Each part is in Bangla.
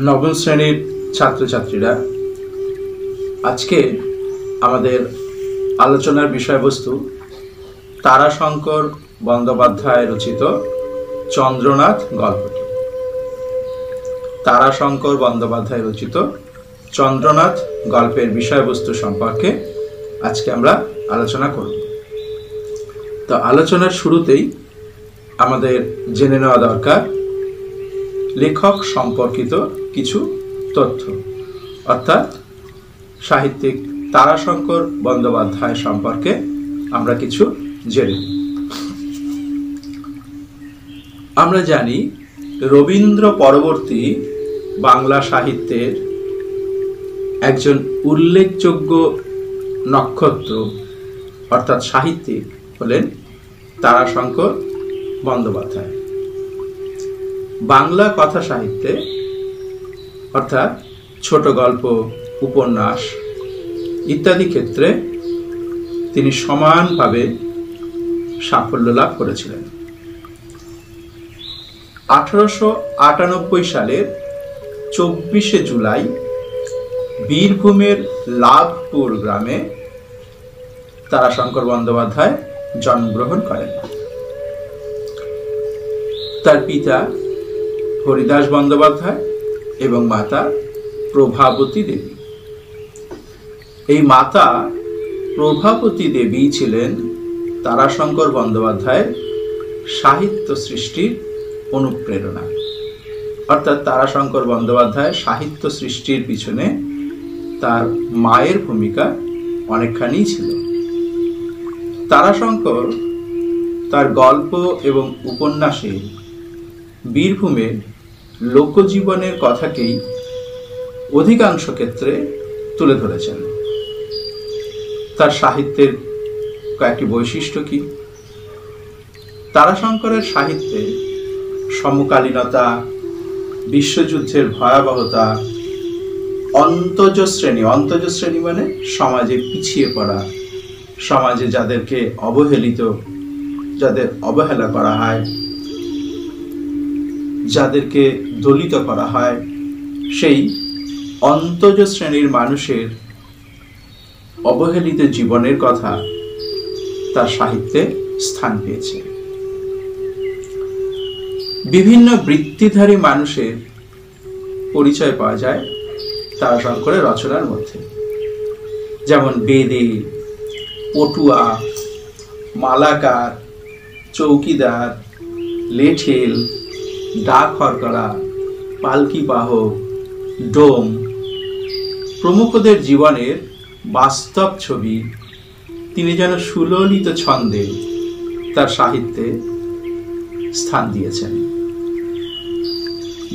নবম শ্রেণীর ছাত্রছাত্রীরা, আজকে আমাদের আলোচনার বিষয়বস্তু তারাশঙ্কর বন্দ্যোপাধ্যায় রচিত চন্দ্রনাথ গল্পটি। তারাশঙ্কর বন্দ্যোপাধ্যায় রচিত চন্দ্রনাথ গল্পের বিষয়বস্তু সম্পর্কে আজকে আমরা আলোচনা করব। তো আলোচনার শুরুতেই আমাদের জেনে নেওয়া দরকার লেখক সম্পর্কিত কিছু তথ্য, অর্থাৎ সাহিত্যিক তারাশঙ্কর বন্দ্যোপাধ্যায় সম্পর্কে আমরা কিছু জেনে নিই। আমরা জানি রবীন্দ্র পরবর্তী বাংলা সাহিত্যের একজন উল্লেখযোগ্য নক্ষত্র অর্থাৎ সাহিত্যিক হলেন তারাশঙ্কর বন্দ্যোপাধ্যায়। বাংলা কথা সাহিত্যে অর্থাৎ ছোট গল্প, উপন্যাস ইত্যাদি ক্ষেত্রে তিনি সমানভাবে সাফল্য লাভ করেছিলেন। 1898 সালের 24শে জুলাই বীরভূমের লাভপুর গ্রামে তারাশঙ্কর বন্দ্যোপাধ্যায় জন্মগ্রহণ করেন। তার পিতা হরিদাস বন্দ্যোপাধ্যায় এবং মাতা প্রভাবতী দেবী। এই মাতা প্রভাবতী দেবী ছিলেন তারাশঙ্কর বন্দ্যোপাধ্যায়ের সাহিত্য সৃষ্টির অনুপ্রেরণা, অর্থাৎ তারাশঙ্কর বন্দ্যোপাধ্যায় সাহিত্য সৃষ্টির পিছনে তার মায়ের ভূমিকা অনেকখানি ছিল। তারাশঙ্কর তার গল্প এবং উপন্যাসে বীরভূমের লোকজীবনের কথাকেই অধিকাংশ ক্ষেত্রে তুলে ধরেছেন। তার সাহিত্যের কয়েকটি বৈশিষ্ট্য কি? তারাশঙ্করের সাহিত্যে সমকালীনতা, বিশ্বযুদ্ধের ভয়াবহতা, অন্তজ শ্রেণী মানে সমাজে পিছিয়ে পড়া, সমাজে যাদেরকে অবহেলিত, যাদের অবহেলা করা হয়, যাদেরকে দলিত করা হয়, সেই অন্তজ শ্রেণীর মানুষের অবহেলিত জীবনের কথা তার সাহিত্যে স্থান পেয়েছে। বিভিন্ন বৃত্তিধারী মানুষের পরিচয় পাওয়া যায় তারাশঙ্করের রচনার মধ্যে, যেমন বেদে, পটুয়া, মালাকার, চৌকিদার, লেঠেল, ডাক হরকরা, পালকি বাহক, ডোম প্রমুখদের জীবনের বাস্তব ছবি তিনি যেন সুললিত ছন্দে তার সাহিত্যে স্থান দিয়েছেন।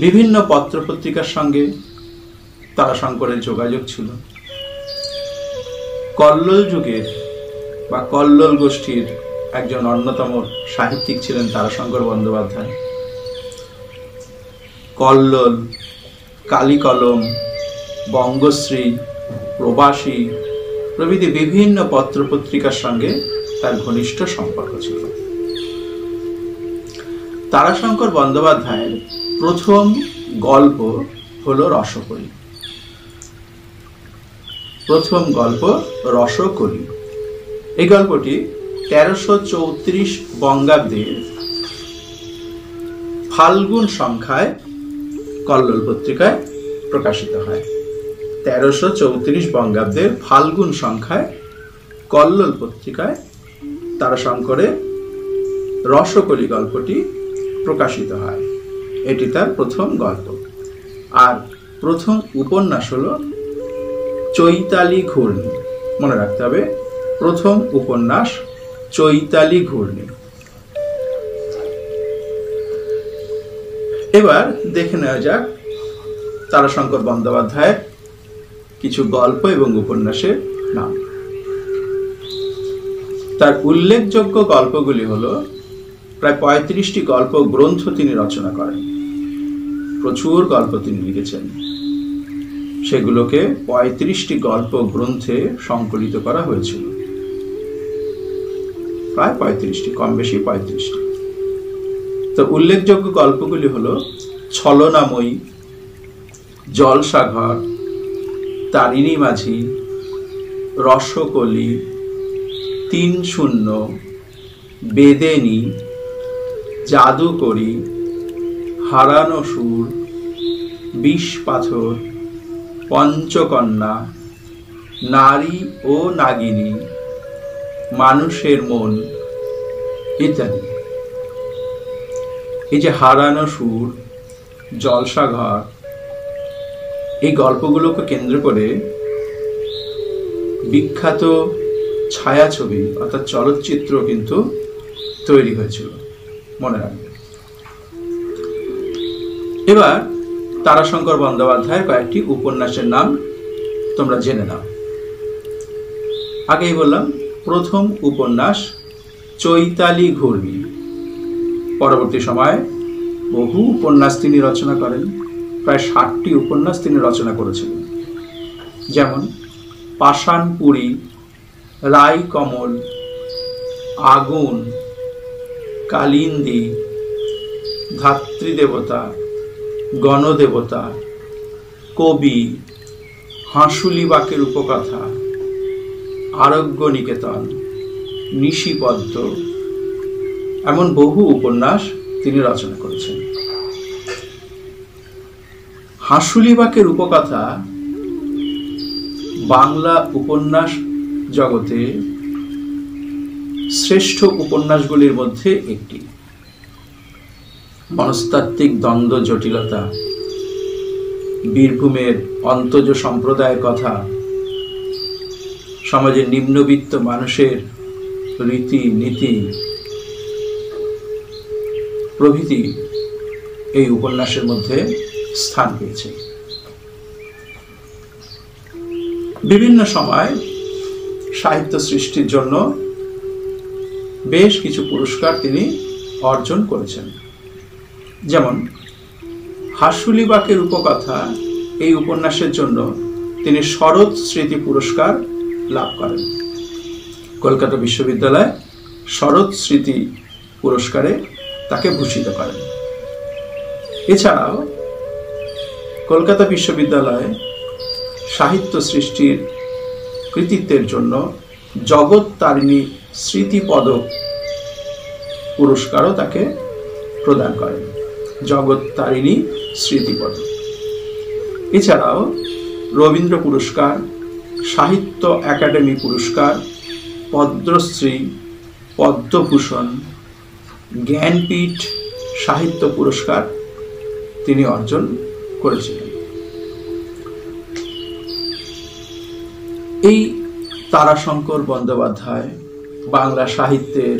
বিভিন্ন পত্রপত্রিকার সঙ্গে তারাশঙ্করের যোগাযোগ ছিল। কল্লোল যুগের বা কল্লোল গোষ্ঠীর একজন অন্যতম সাহিত্যিক ছিলেন তারাশঙ্কর বন্দ্যোপাধ্যায়। কল্লোল, কালিকলম, বঙ্গশ্রী, প্রবাসী প্রভৃতি বিভিন্ন পত্রপত্রিকার সঙ্গে তার ঘনিষ্ঠ সম্পর্ক ছিল। তারাশঙ্কর বন্দ্যোপাধ্যায়ের প্রথম গল্প হল রসকলি। প্রথম গল্প রসকলি। এই গল্পটি 1334 বঙ্গাব্দের ফাল্গুন সংখ্যায় কল্লোল পত্রিকায় প্রকাশিত হয়। 1334 বঙ্গাব্দের ফাল্গুন সংখ্যায় কল্লোল পত্রিকায় তারাশঙ্করের রসকলি গল্পটি প্রকাশিত হয়। এটি তার প্রথম গল্প। আর প্রথম উপন্যাস হল চৈতালি ঘূর্ণি। মনে রাখতে হবে, প্রথম উপন্যাস চৈতালি ঘূর্ণি। এবার দেখে নেওয়া যাক তারাশঙ্কর বন্দ্যোপাধ্যায়ের কিছু গল্প এবং উপন্যাসের নাম। তার উল্লেখযোগ্য গল্পগুলি হল প্রায় 35টি গল্প গ্রন্থ তিনি রচনা করেন। প্রচুর গল্প তিনি লিখেছেন, সেগুলোকে 35টি গল্প গ্রন্থে সংকলিত করা হয়েছিল। প্রায় 35টি, কম বেশি 35টি। তো উল্লেখযোগ্য গল্পগুলি হল ছলনাময়ী, জলসাঘর, তারিণী মাঝি, রসকলি, ৩-০, বেদেনী, জাদুকরি, হারানো সুর, ২০ পাথর, পঞ্চকন্যা, নারী ও নাগিনী, মানুষের মন ইত্যাদি। এই যে হারানো সুর, জলসাঘর, এই গল্পগুলোকে কেন্দ্র করে বিখ্যাত ছায়াছবি অর্থাৎ চলচ্চিত্র কিন্তু তৈরি হয়েছিল, মনে রাখবে। এবার তারাশঙ্কর বন্দ্যোপাধ্যায়ের কয়েকটি উপন্যাসের নাম তোমরা জেনে নাও। আগেই বললাম, প্রথম উপন্যাস চৈতালি ঘূর্ণি। পরবর্তী সময়ে বহু উপন্যাস তিনি রচনা করেন, প্রায় 60টি উপন্যাস তিনি রচনা করেছিলেন। যেমন পাষাণপুরী, রায়কমল, আগুন, কালিন্দী, ধাত্রীদেবতা, গণদেবতা, কবি, হাঁসুলিবাকের উপকথা, আরোগ্য নিকেতন, নিশিপদ্ম, এমন বহু উপন্যাস তিনি রচনা করেছেন। হাঁসুলিবাকের উপকথা বাংলা উপন্যাস জগতে শ্রেষ্ঠ উপন্যাসগুলির মধ্যে একটি। মনস্তাত্ত্বিক দ্বন্দ্ব জটিলতা, বীরভূমের অন্তজ সম্প্রদায়ের কথা, সমাজের নিম্নবিত্ত মানুষের রীতি নীতি প্রভৃতি এই উপন্যাসের মধ্যে স্থান পেয়েছে। বিভিন্ন সময় সাহিত্য সৃষ্টির জন্য বেশ কিছু পুরস্কার তিনি অর্জন করেছেন। যেমন হাঁসুলিবাকের উপকথা এই উপন্যাসের জন্য তিনি শরৎ স্মৃতি পুরস্কার লাভ করেন। কলকাতা বিশ্ববিদ্যালয় শরৎ স্মৃতি পুরস্কারে তাকে ভূষিত করেন। এছাড়াও কলকাতা বিশ্ববিদ্যালয়ে সাহিত্য সৃষ্টির কৃতিত্বের জন্য জগৎ তারিণী স্মৃতি পদক পুরস্কারও তাকে প্রদান করেন, জগৎ তারিণী স্মৃতি পদক। এছাড়াও রবীন্দ্র পুরস্কার, সাহিত্য একাডেমি পুরস্কার, পদ্মশ্রী, পদ্মভূষণ, জ্ঞানপীঠ সাহিত্য পুরস্কার তিনি অর্জন করেছিলেন। এই তারাশঙ্কর বন্দ্যোপাধ্যায় বাংলা সাহিত্যের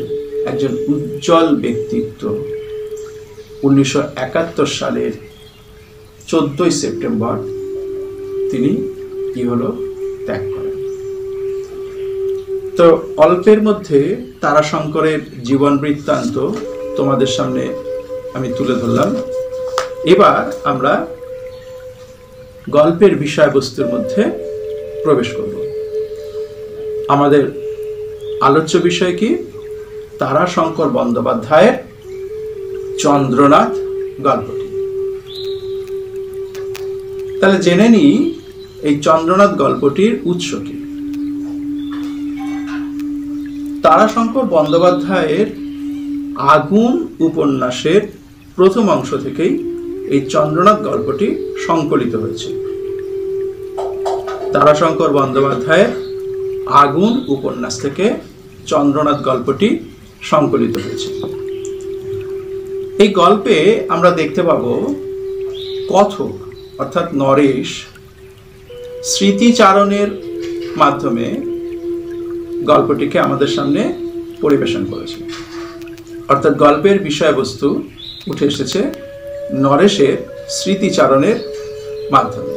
একজন উজ্জ্বল ব্যক্তিত্ব। 1971 সালের 14 সেপ্টেম্বর তিনি ত্যাগ করেন। তো অল্পের মধ্যে তারাশঙ্করের জীবন বৃত্তান্ত তোমাদের সামনে আমি তুলে ধরলাম। এবার আমরা গল্পের বিষয়বস্তুর মধ্যে প্রবেশ করব। আমাদের আলোচ্য বিষয় কি? তারাশঙ্কর বন্দ্যোপাধ্যায়ের চন্দ্রনাথ গল্পটি। তাহলে জেনে নিই এই চন্দ্রনাথ গল্পটির উৎস কি। তারাশঙ্কর বন্দ্যোপাধ্যায়ের আগুন উপন্যাসের প্রথম অংশ থেকেই এই চন্দ্রনাথ গল্পটি সংকলিত হয়েছে। তারাশঙ্কর বন্দ্যোপাধ্যায়ের আগুন উপন্যাস থেকে চন্দ্রনাথ গল্পটি সংকলিত হয়েছে। এই গল্পে আমরা দেখতে পাব কথক অর্থাৎ নরেশ স্মৃতিচারণের মাধ্যমে গল্পটিকে আমাদের সামনে পরিবেশন করেছে। অর্থাৎ গল্পের বিষয়বস্তু উঠে এসেছে নরেশের স্মৃতিচারণের মাধ্যমে।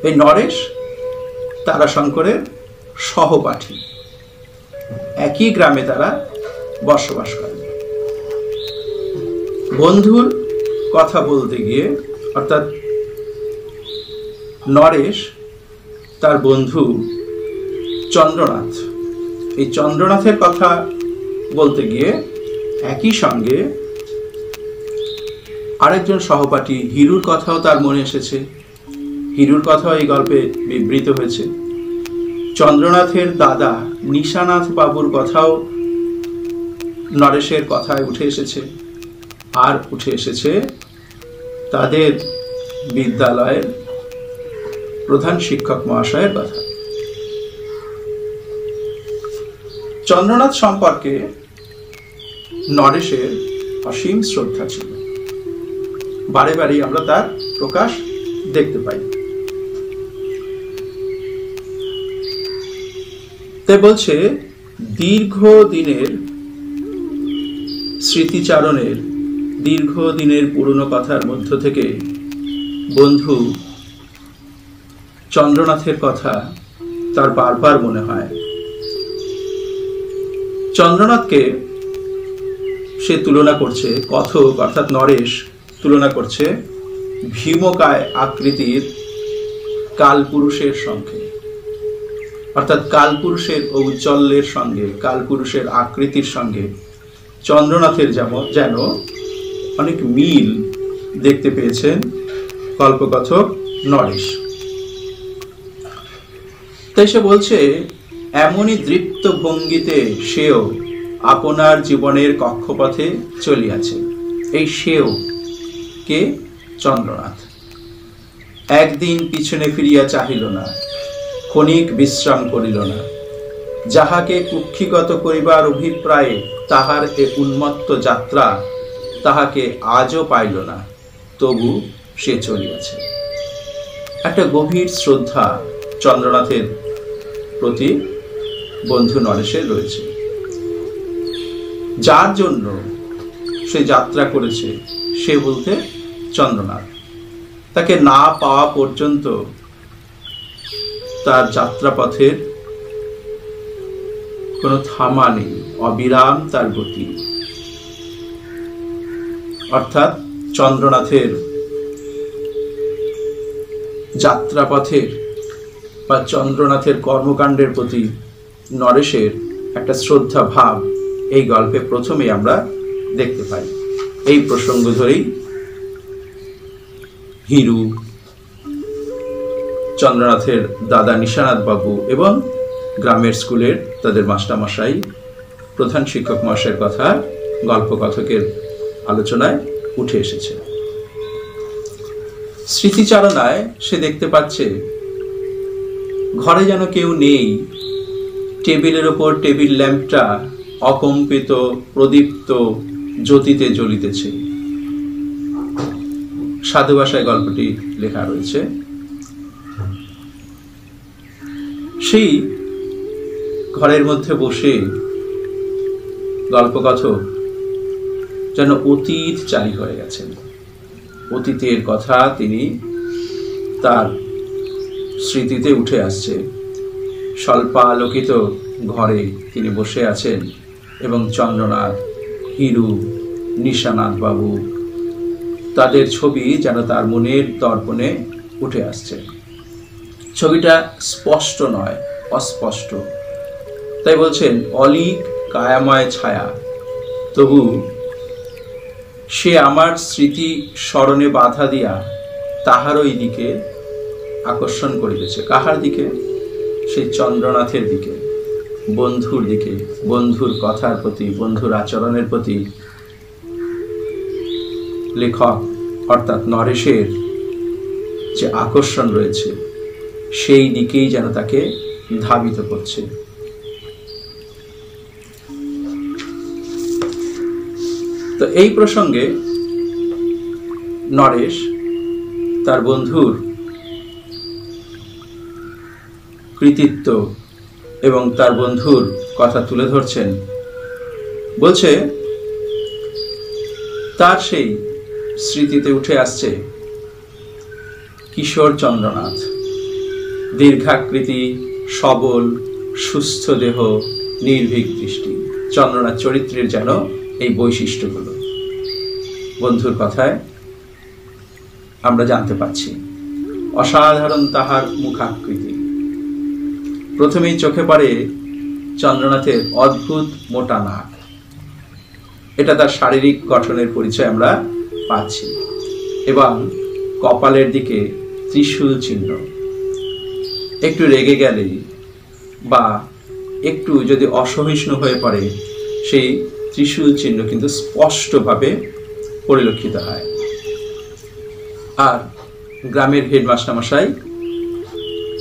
এই নরেশ তারাশঙ্করের সহপাঠী, একই গ্রামে তারা বসবাস করেন। বন্ধুর কথা বলতে গিয়ে অর্থাৎ নরেশ তার বন্ধু চন্দ্রনাথ, এই চন্দ্রনাথের কথা বলতে গিয়ে একই সঙ্গে আরেকজন সহপাঠী হিরুর কথাও তার মনে এসেছে। হিরুর কথাও এই গল্পে বিবৃত হয়েছে। চন্দ্রনাথের দাদা নিশানাথ বাবুর কথাও নরেশের কথায় উঠে এসেছে। আর উঠে এসেছে তাদের বিদ্যালয়ের প্রধান শিক্ষক মহাশয়ের কথা। চন্দ্রনাথ সম্পর্কে নরেশের অসীম শ্রদ্ধা ছিল। বারে বারে আমরা তার প্রকাশ দেখতে পাই। তাই বলছে, দীর্ঘদিনের স্মৃতিচারণের, দীর্ঘদিনের পুরনো কথার মধ্য থেকে বন্ধু চন্দ্রনাথের কথা তার বারবার মনে হয়। চন্দ্রনাথকে সে তুলনা করছে, কথক অর্থাৎ নরেশ তুলনা করছে ভীমকায় আকৃতির কালপুরুষের সঙ্গে, অর্থাৎ কালপুরুষের ঔজ্জ্বল্যের সঙ্গে, কালপুরুষের আকৃতির সঙ্গে চন্দ্রনাথের যেন অনেক মিল দেখতে পেয়েছেন কল্পকথক নরেশ। তাই সে বলছে, এমনই দৃপ্ত ভঙ্গিতে সেও আপনার জীবনের কক্ষপথে চলিয়াছে। এই সেও কে? চন্দ্রনাথ। একদিন পিছনে ফিরিয়া চাহিল না, ক্ষণিক বিশ্রাম করিল না। যাহাকে কুক্ষিগত করিবার অভিপ্রায়ে তাহার এ উন্মত্ত যাত্রা তাহাকে আজও পাইল না, তবু সে চলিয়াছে। একটা গভীর শ্রদ্ধা চন্দ্রনাথের প্রতি বন্ধু নরেশের রয়েছে। যার জন্য সে যাত্রা করেছে সে বলতে চন্দ্রনাথ। তাকে না পাওয়া পর্যন্ত তার যাত্রাপথের কোনো থামা নেই, অবিরাম তার গতি। অর্থাৎ চন্দ্রনাথের যাত্রাপথের বা চন্দ্রনাথের কর্মকাণ্ডের প্রতি নরেশের একটা শ্রদ্ধা ভাব এই গল্পে প্রথমেই আমরা দেখতে পাই। এই প্রসঙ্গ ধরেই হিরু, চন্দ্রনাথের দাদা নিশানাথ বাবু এবং গ্রামের স্কুলের তাদের মাস্টারমশাই, প্রধান শিক্ষক মহাশয়ের কথা গল্পকথকের আলোচনায় উঠে এসেছে। স্মৃতিচারণায় সে দেখতে পাচ্ছে ঘরে যেন কেউ নেই, টেবিলের ওপর টেবিল ল্যাম্পটা অকম্পিত প্রদীপ্ত জ্যোতিতে জ্বলিতেছে। সাধু ভাষায় গল্পটি লেখা রয়েছে। সেই ঘরের মধ্যে বসে গল্পকথক যেন অতীত চালি হয়ে গেছেন। অতীতের কথা তিনি তার স্মৃতিতে উঠে আসছে। স্বল্পালোকিত ঘরে তিনি বসে আছেন এবং চন্দ্রনাথ, হিরু, নিশানাথ বাবু তাদের ছবি যেন তার মনের দর্পণে উঠে আসছে। ছবিটা স্পষ্ট নয়, অস্পষ্ট। তাই বলছেন, অলিক কায়াময় ছায়া, তবু সে আমার স্মৃতি স্মরণে বাধা দিয়া তাহারই দিকে আকর্ষণ করিতেছে। কাহার দিকে? সেই চন্দ্রনাথের দিকে, বন্ধুর দিকে, বন্ধুর কথার প্রতি, বন্ধুর আচরণের প্রতি লেখক অর্থাৎ নরেশের যে আকর্ষণ রয়েছে সেই দিকেই যেন তাকে ধাবিত করছে। তো এই প্রসঙ্গে নরেশ তার বন্ধুর কৃতিত্ব এবং তার বন্ধুর কথা তুলে ধরছেন। বলছে, তার সেই স্মৃতিতে উঠে আসছে কিশোর চন্দ্রনাথ, দীর্ঘাকৃতি, সবল, সুস্থ দেহ, নির্ভীক দৃষ্টি। চন্দ্রনাথ চরিত্রের যেন এই বৈশিষ্ট্যগুলো বন্ধুর কথায় আমরা জানতে পাচ্ছি। অসাধারণ তাহার মুখাকৃতি। প্রথমেই চোখে পড়ে চন্দ্রনাথের অদ্ভুত মোটা নাক। এটা তার শারীরিক গঠনের পরিচয় আমরা পাচ্ছি। এবং কপালের দিকে ত্রিশূল চিহ্ন। একটু রেগে গেলেই বা একটু যদি অসহিষ্ণু হয়ে পড়ে সেই ত্রিশূল চিহ্ন কিন্তু স্পষ্টভাবে পরিলক্ষিত হয়। আর গ্রামের হেডমাস্টারমশাই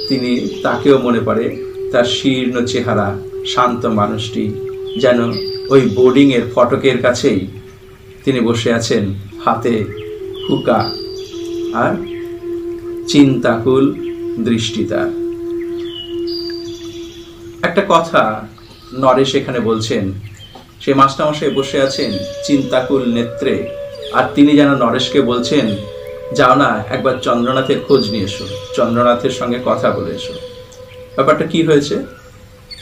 তিনি তাকেও মনে পড়ে, তার শীর্ণ চেহারা, শান্ত মানুষটি যেন ওই বোর্ডিংয়ের ফটকের কাছেই তিনি বসে আছেন, হাতে হুকা আর চিন্তাকুল দৃষ্টি তার। একটা কথা নরেশ এখানে বলছেন, সে মাস্টারমশাই বসে আছেন চিন্তাকুল নেত্রে, আর তিনি যেন নরেশকে বলছেন, যাও না একবার চন্দ্রনাথের খোঁজ নিয়ে এসো, চন্দ্রনাথের সঙ্গে কথা বলে এসো। ব্যাপারটা কি হয়েছে?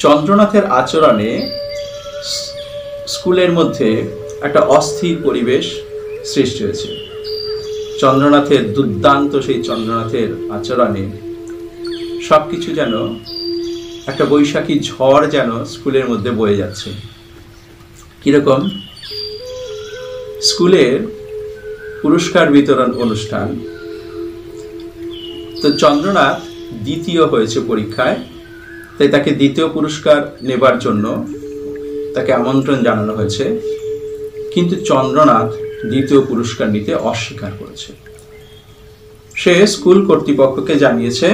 চন্দ্রনাথের আচরণে স্কুলের মধ্যে একটা অস্থির পরিবেশ সৃষ্টি হয়েছে। চন্দ্রনাথের দুর্দান্ত সেই চন্দ্রনাথের আচরণে সবকিছু যেন একটা বৈশাখী ঝড় যেন স্কুলের মধ্যে বয়ে যাচ্ছে। কিরকম? স্কুলের পুরস্কার বিতরণ অনুষ্ঠান, তো চন্দ্রনাথ দ্বিতীয় হয়েছে পরীক্ষায়, তাই তাকে দ্বিতীয় পুরস্কার নেবার জন্য তাকে আমন্ত্রণ জানানো হয়েছে, কিন্তু চন্দ্রনাথ দ্বিতীয় পুরস্কার নিতে অস্বীকার করেছে। সে স্কুল কর্তৃপক্ষকে জানিয়েছে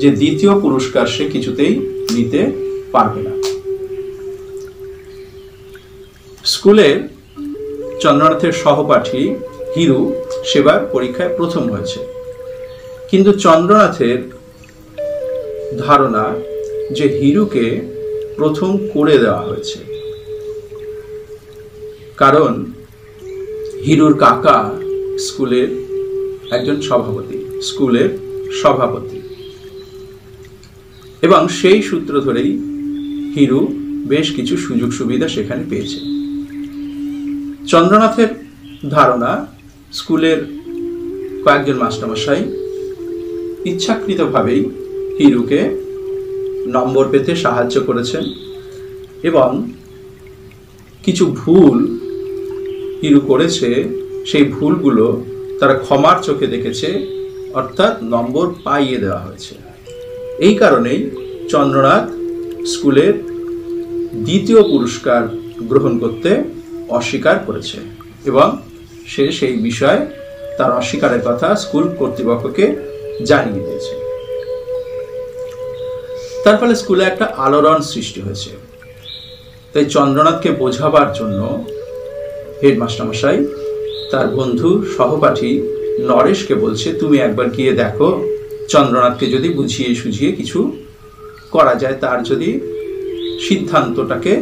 যে দ্বিতীয় পুরস্কার সে কিছুতেই নিতে পারবে না। স্কুলের চন্দ্রনাথের সহপাঠী হিরু সেবার পরীক্ষায় প্রথম হয়েছে, কিন্তু চন্দ্রনাথের ধারণা যে হিরুকে প্রথম করে দেওয়া হয়েছে, কারণ হিরুর কাকা স্কুলের একজন স্কুলের সভাপতি, এবং সেই সূত্র ধরেই হিরু বেশ কিছু সুযোগ সুবিধা সেখানে পেয়েছে। চন্দ্রনাথের ধারণা স্কুলের কয়েকজন মাস্টারমশাই ইচ্ছাকৃতভাবেই হিরুকে নম্বর পেতে সাহায্য করেছেন, এবং কিছু ভুল হিরু করেছে, সেই ভুলগুলো তারা ক্ষমার চোখে দেখেছে, অর্থাৎ নম্বর পাইয়ে দেওয়া হয়েছে। এই কারণেই চন্দ্রনাথ স্কুলের দ্বিতীয় পুরস্কার গ্রহণ করতে অস্বীকার করেছে, এবং সে সেই বিষয়ে তার অস্বীকারের কথা স্কুল কর্তৃপক্ষকে জানিয়ে দিয়েছে। তার ফলে স্কুলে একটা আলোড়ন সৃষ্টি হয়েছে। তাই চন্দ্রনাথকে বোঝাবার জন্য হেডমাস্টারমশাই তার বন্ধু সহপাঠী নরেশকে বলছে, তুমি একবার গিয়ে দেখো চন্দ্রনাথকে যদি বুঝিয়ে সুঝিয়ে কিছু করা যায়, তার যদি সিদ্ধান্তটাকে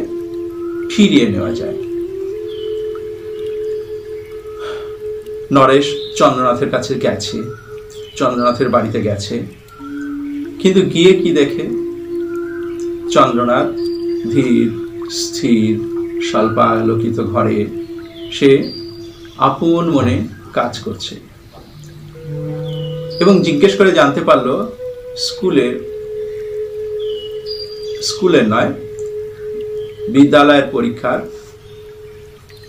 ফিরিয়ে নেওয়া যায়। নরেশ চন্দ্রনাথের কাছে গেছে, চন্দ্রনাথের বাড়িতে গেছে, কিন্তু গিয়ে কি দেখে? চন্দ্রনাথ ধীর স্থির স্বল্পালোকিত ঘরে সে আপন মনে কাজ করছে, এবং জিজ্ঞেস করে জানতে পারল স্কুলের নয়,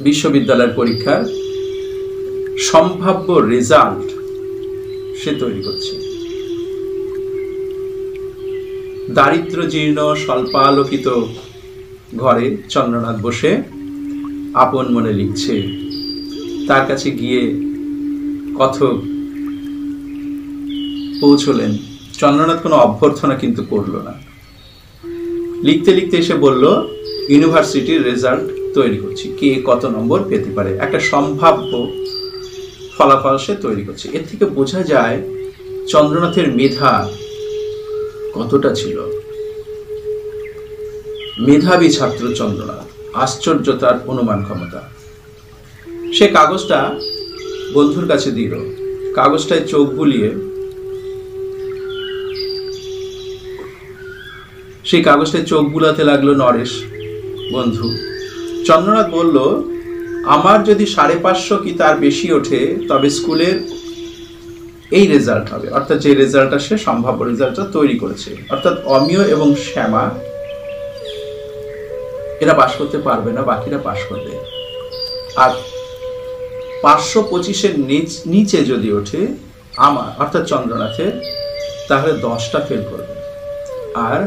বিশ্ববিদ্যালয়ের পরীক্ষার সম্ভাব্য রেজাল্ট সে তৈরি করছে। দারিদ্র জীর্ণ স্বল্পালোকিত ঘরে চন্দ্রনাথ বসে আপন মনে লিখছে। তার কাছে গিয়ে কথক পৌঁছলেন। চন্দ্রনাথ কোনো অভ্যর্থনা কিন্তু করলো না। লিখতে লিখতে এসে বলল, ইউনিভার্সিটির রেজাল্ট তৈরি করছি, কে কত নম্বর পেতে পারে, একটা সম্ভাব্য ফলাফল সে তৈরি করছে। এর থেকে বোঝা যায় চন্দ্রনাথের মেধা কতটা ছিল। মেধাবী ছাত্র চন্দ্রনাথ, আশ্চর্য তার অনুমান ক্ষমতা। সে কাগজটা বন্ধুর কাছে দিল, কাগজটায় চোখ বুলিয়ে সেই কাগজটায় চোখ বুলাতে লাগলো নরেশ বন্ধু। চন্দ্রনাথ বলল, আমার যদি 550 কি তার বেশি ওঠে তবে স্কুলের এই রেজাল্ট হবে, অর্থাৎ যে রেজাল্টটা সে সম্ভাব্য রেজাল্টটা তৈরি করেছে, অর্থাৎ অমিয় এবং শ্যামা এরা পাশ করতে পারবে না, বাকিরা পাশ করবে। আর 525-এর নিচে যদি ওঠে আমার অর্থাৎ চন্দ্রনাথের, তাহলে 10টা ফেল করবে। আর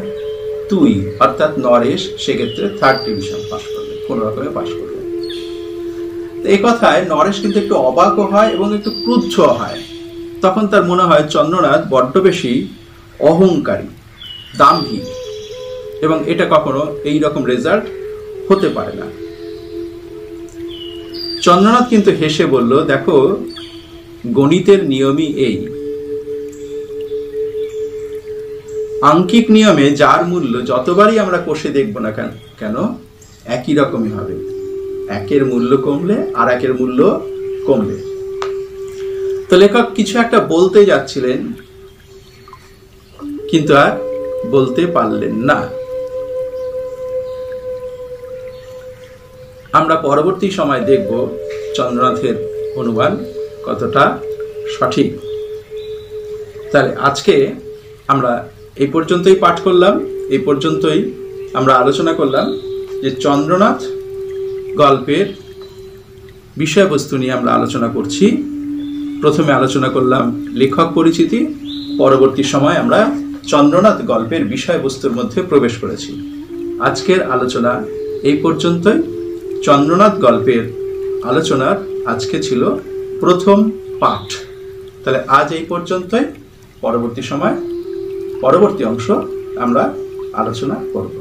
তুই অর্থাৎ নরেশ সেক্ষেত্রে 3rd ডিভিশন পাস করবে, কোনো রকমে পাস করবে। এই কথায় নরেশ কিন্তু একটু অবাকও হয় এবং একটু ক্রুদ্ধ হয়। তখন তার মনে হয় চন্দ্রনাথ বড্ড বেশি অহংকারী, দাম্ভিক, এবং এটা কখনো এই রকম রেজাল্ট হতে পারে না। চন্দ্রনাথ কিন্তু হেসে বলল, দেখো গণিতের নিয়মই এই, আঙ্কিক নিয়মে যার মূল্য যতবারই আমরা কষে দেখব না কেন একই রকমই হবে। একের মূল্য কমলে আর একের মূল্য কমবে। তো লেখক কিছু একটা বলতে যাচ্ছিলেন, কিন্তু আর বলতে পারলেন না। আমরা পরবর্তী সময় দেখব চন্দ্রনাথের অনুমান কতটা সঠিক। তাহলে আজকে আমরা এই পর্যন্তই পাঠ করলাম, এই পর্যন্তই আমরা আলোচনা করলাম যে চন্দ্রনাথ গল্পের বিষয়বস্তু নিয়ে আমরা আলোচনা করছি। প্রথমে আলোচনা করলাম লেখক পরিচিতি, পরবর্তী সময় আমরা চন্দ্রনাথ গল্পের বিষয়বস্তুর মধ্যে প্রবেশ করেছি। আজকের আলোচনা এই পর্যন্তই। চন্দ্রনাথ গল্পের আলোচনার আজকে ছিল প্রথম পাঠ। তাহলে আজ এই পর্যন্তই, পরবর্তী সময় পরবর্তী অংশ আমরা আলোচনা করব।